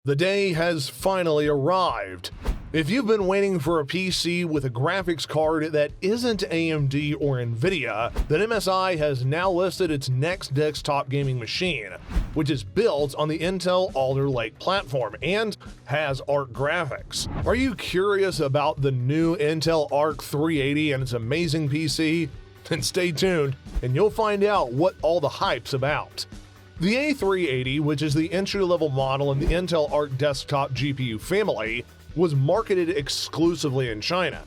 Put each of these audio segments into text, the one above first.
The day has finally arrived. If you've been waiting for a PC with a graphics card that isn't AMD or Nvidia, then MSI has now listed its next desktop gaming machine, which is built on the Intel Alder Lake platform and has Arc graphics. Are you curious about the new Intel Arc 380 and its amazing PC? Then stay tuned and you'll find out what all the hype's about. The A380, which is the entry-level model in the Intel Arc desktop GPU family, was marketed exclusively in China.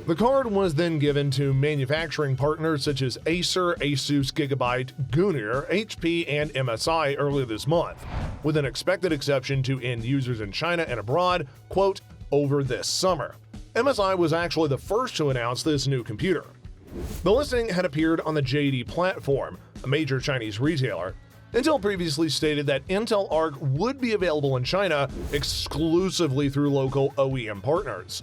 The card was then given to manufacturing partners such as Acer, Asus, Gigabyte, Gunir, HP, and MSI earlier this month, with an expected exception to end users in China and abroad, quote, over this summer. MSI was actually the first to announce this new computer. The listing had appeared on the JD platform, a major Chinese retailer. Intel previously stated that Intel Arc would be available in China exclusively through local OEM partners.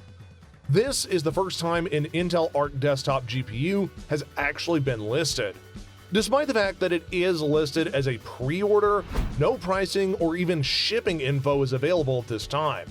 This is the first time an Intel Arc desktop GPU has actually been listed. Despite the fact that it is listed as a pre-order, no pricing or even shipping info is available at this time.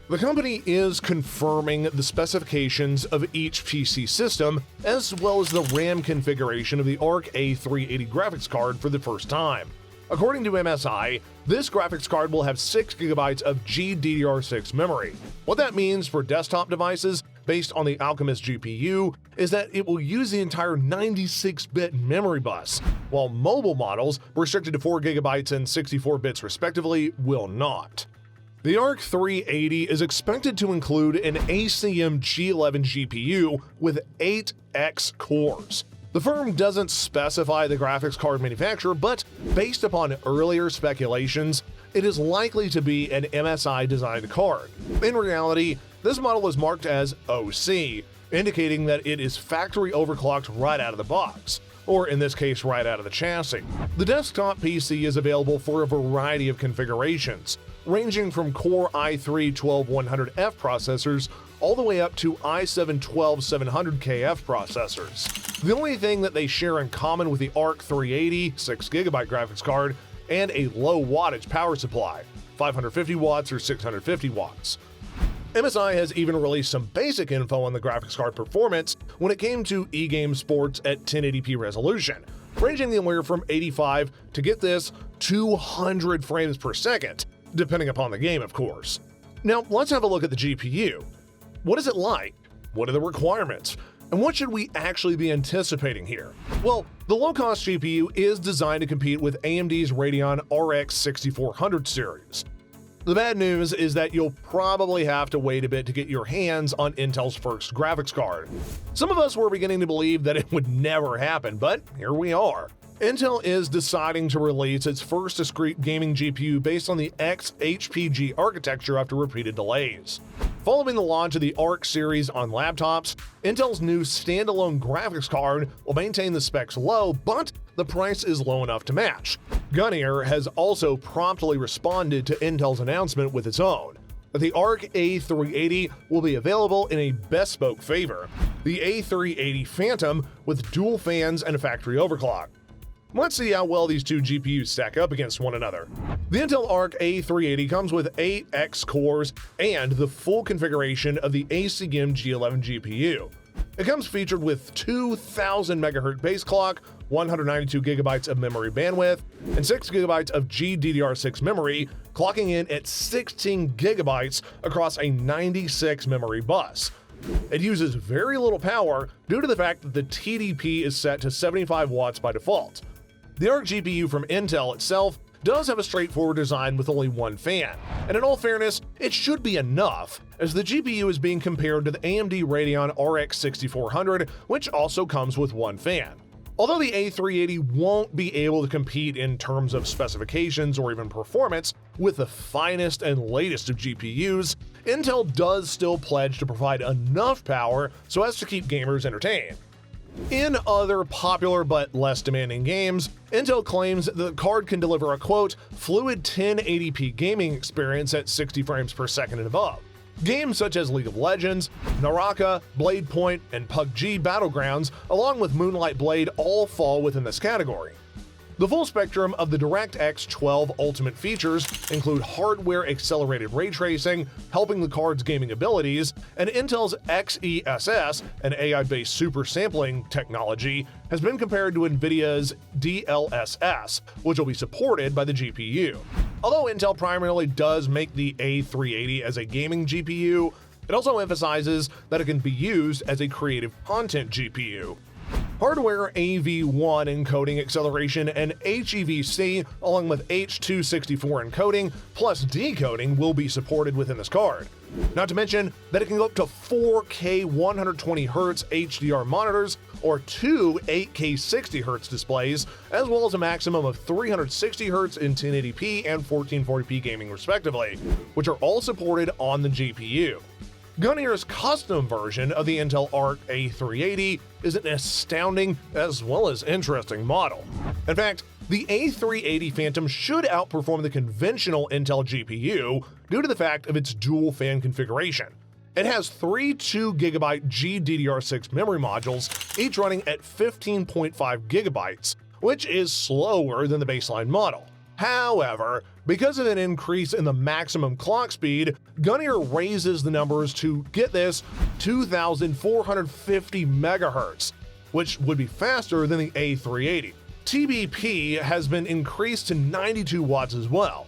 The company is confirming the specifications of each PC system, as well as the RAM configuration of the Arc A380 graphics card for the first time. According to MSI, this graphics card will have 6GB of GDDR6 memory. What that means for desktop devices, based on the Alchemist GPU, is that it will use the entire 96-bit memory bus, while mobile models, restricted to 4GB and 64 bits respectively, will not. The Arc 380 is expected to include an ACM G11 GPU with 8X cores. The firm doesn't specify the graphics card manufacturer, but based upon earlier speculations, it is likely to be an MSI-designed card. In reality, this model is marked as OC, indicating that it is factory overclocked right out of the box, or in this case, right out of the chassis. The desktop PC is available for a variety of configurations, ranging from Core i3-12100F processors all the way up to i7-12700KF processors. The only thing that they share in common with the Arc 380 6GB graphics card and a low wattage power supply, 550 watts or 650 watts. MSI has even released some basic info on the graphics card performance when it came to e-game sports at 1080p resolution, ranging anywhere from 85 to, get this, 200 frames per second, depending upon the game, of course. Now, let's have a look at the GPU. What is it like? What are the requirements? And what should we actually be anticipating here? Well, the low-cost GPU is designed to compete with AMD's Radeon RX 6400 series. The bad news is that you'll probably have to wait a bit to get your hands on Intel's first graphics card. Some of us were beginning to believe that it would never happen, but here we are. Intel is deciding to release its first discrete gaming GPU based on the XHPG architecture after repeated delays. Following the launch of the Arc series on laptops, Intel's new standalone graphics card will maintain the specs low, but the price is low enough to match. Gunir has also promptly responded to Intel's announcement with its own. The Arc A380 will be available in a bespoke flavor, the A380 Phantom with dual fans and a factory overclock. Let's see how well these two GPUs stack up against one another. The Intel Arc A380 comes with 8X cores and the full configuration of the ACM G11 GPU. It comes featured with 2000 MHz base clock, 192 GB of memory bandwidth, and 6 GB of GDDR6 memory, clocking in at 16 GB across a 96 memory bus. It uses very little power due to the fact that the TDP is set to 75 watts by default. The Arc GPU from Intel itself does have a straightforward design with only one fan, and in all fairness, it should be enough, as the GPU is being compared to the AMD Radeon RX 6400, which also comes with one fan. Although the A380 won't be able to compete in terms of specifications or even performance with the finest and latest of GPUs, Intel does still pledge to provide enough power so as to keep gamers entertained. In other popular but less demanding games, Intel claims that the card can deliver a quote, fluid 1080p gaming experience at 60 frames per second and above. Games such as League of Legends, Naraka, Blade Point, and PUBG Battlegrounds, along with Moonlight Blade, all fall within this category. The full spectrum of the DirectX 12 Ultimate features include hardware-accelerated ray tracing, helping the card's gaming abilities, and Intel's XeSS, an AI-based super sampling technology, has been compared to NVIDIA's DLSS, which will be supported by the GPU. Although Intel primarily does make the A380 as a gaming GPU, it also emphasizes that it can be used as a creative content GPU. Hardware AV1 encoding acceleration and HEVC, along with H.264 encoding plus decoding, will be supported within this card. Not to mention that it can go up to 4K 120Hz HDR monitors or two 8K 60Hz displays, as well as a maximum of 360Hz in 1080p and 1440p gaming respectively, which are all supported on the GPU. Gunier's custom version of the Intel Arc A380 is an astounding as well as interesting model. In fact, the A380 Phantom should outperform the conventional Intel GPU due to the fact of its dual fan configuration. It has three 2GB GDDR6 memory modules, each running at 15.5 GB, which is slower than the baseline model. However, because of an increase in the maximum clock speed, Gunnier raises the numbers to, get this, 2,450 MHz, which would be faster than the A380. TBP has been increased to 92 watts as well.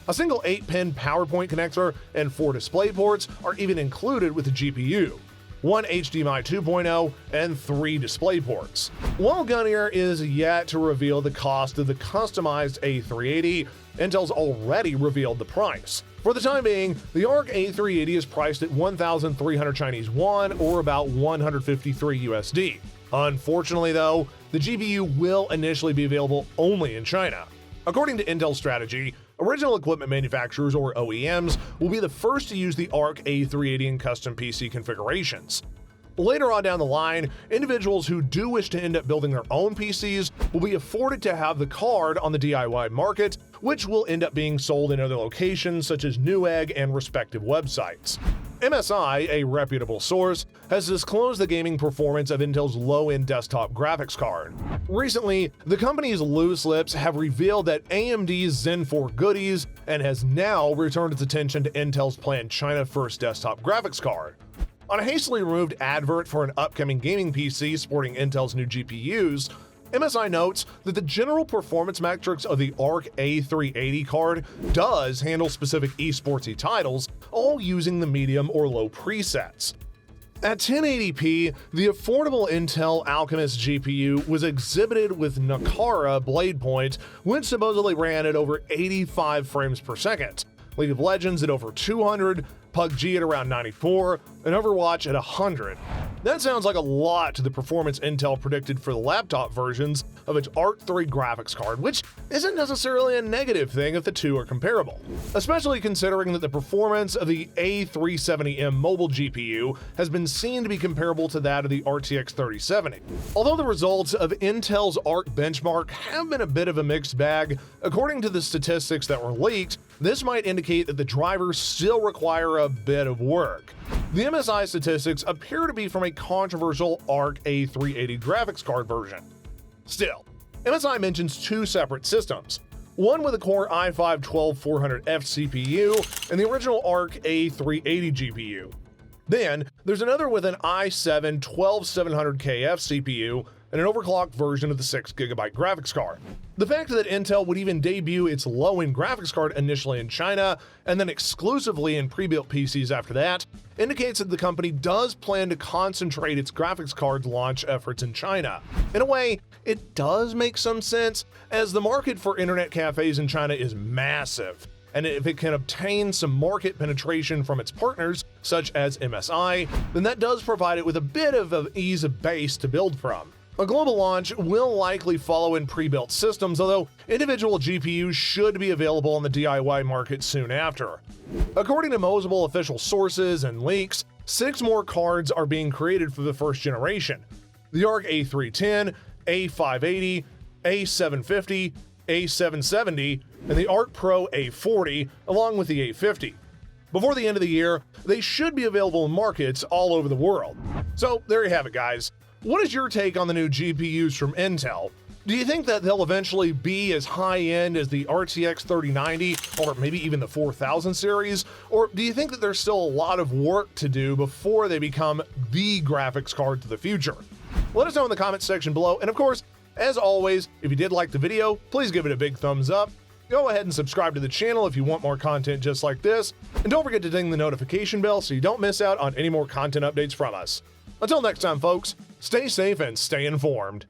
A single 8-pin PowerPoint connector and 4 display ports are even included with the GPU. 1 HDMI 2.0, and 3 display ports. While Gunnier is yet to reveal the cost of the customized A380, Intel's already revealed the price. For the time being, the Arc A380 is priced at 1,300 Chinese yuan, or about 153 USD. Unfortunately though, the GPU will initially be available only in China. According to Intel's strategy, original equipment manufacturers, or OEMs, will be the first to use the Arc A380 in custom PC configurations. Later on down the line, individuals who do wish to end up building their own PCs will be afforded to have the card on the DIY market, which will end up being sold in other locations such as Newegg and respective websites. MSI, a reputable source, has disclosed the gaming performance of Intel's low-end desktop graphics card. Recently, the company's loose lips have revealed that AMD's Zen 4 goodies and has now returned its attention to Intel's planned China-first desktop graphics card. On a hastily removed advert for an upcoming gaming PC sporting Intel's new GPUs, MSI notes that the general performance metrics of the Arc A380 card does handle specific esportsy titles, all using the medium or low presets. At 1080p, the affordable Intel Alchemist GPU was exhibited with Nakara Blade Point, which supposedly ran at over 85 frames per second, League of Legends at over 200, PUBG at around 94, and Overwatch at 100. That sounds like a lot to the performance Intel predicted for the laptop versions of its Arc 3 graphics card, which isn't necessarily a negative thing if the two are comparable, especially considering that the performance of the A370M mobile GPU has been seen to be comparable to that of the RTX 3070. Although the results of Intel's Arc benchmark have been a bit of a mixed bag, according to the statistics that were leaked, this might indicate that the drivers still require a bit of work. The MSI statistics appear to be from a controversial Arc A380 graphics card version. Still, MSI mentions two separate systems, one with a Core i5-12400F CPU and the original Arc A380 GPU. Then, there's another with an i7-12700KF CPU and an overclocked version of the 6GB graphics card. The fact that Intel would even debut its low-end graphics card initially in China and then exclusively in pre-built PCs after that indicates that the company does plan to concentrate its graphics card launch efforts in China. In a way, it does make some sense, as the market for internet cafes in China is massive, and if it can obtain some market penetration from its partners, such as MSI, then that does provide it with a bit of an ease of base to build from. A global launch will likely follow in pre-built systems, although individual GPUs should be available on the DIY market soon after. According to multiple official sources and leaks, 6 more cards are being created for the first generation: the Arc A310, A580, A750, A770, and the Arc Pro A40, along with the A50. Before the end of the year, they should be available in markets all over the world. So there you have it, guys. What is your take on the new GPUs from Intel? Do you think that they'll eventually be as high-end as the RTX 3090 or maybe even the 4000 series? Or do you think that there's still a lot of work to do before they become the graphics card to the future? Let us know in the comments section below, and of course, as always, if you did like the video, please give it a big thumbs up. Go ahead and subscribe to the channel if you want more content just like this, and don't forget to ding the notification bell so you don't miss out on any more content updates from us. Until next time, folks, stay safe and stay informed.